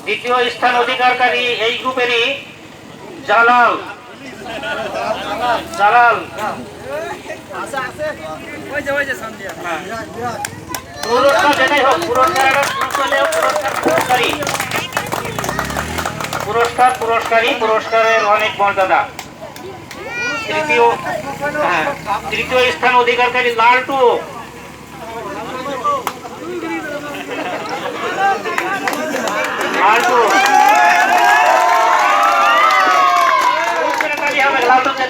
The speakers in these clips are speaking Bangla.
দ্বিতীয় স্থান অধিকারকারী এই গ্রুপেরই জালাল জালাল পুরস্কার যেটাই হোক পুরস্কারের অনেক মর্যাদা। তৃতীয় স্থান অধিকারকারী লালটু লালটু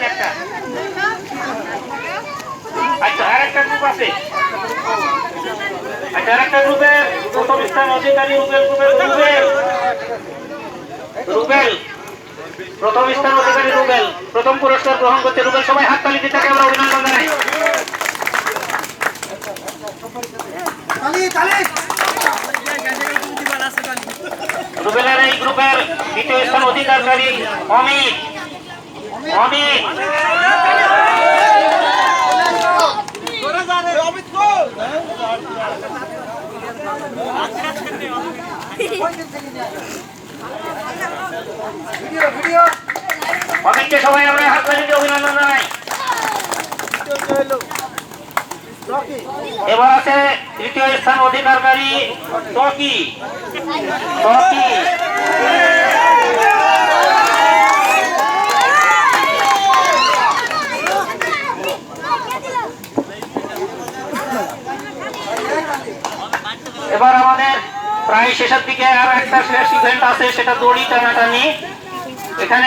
একটা। আচ্ছা আর একটা গ্রুপ আছে, আচ্ছা আর একটা গ্রুপের প্রথম স্থান অধিকারী রুবেল প্রথম স্থান অধিকারী রুবেল প্রথম পুরস্কার গ্রহণ করতে। রুবেল সবাই হাততালি দিতে থাকে, আমরা অভিনন্দন জানাই। রুবেলের এই গ্রুপের দ্বিতীয় স্থান অধিকারী অমিত অমিত অমিতকে সবাই আমরা হাততালি দিয়ে অভিনন্দন জানাই। এবার আছে তৃতীয় স্থান অধিকারী টকি টকি এবার আমাদের প্রায় শেষের দিকে আর একটা শেষ ইভেন্ট আছে, সেটা দড়ি টানাটানি। এখানে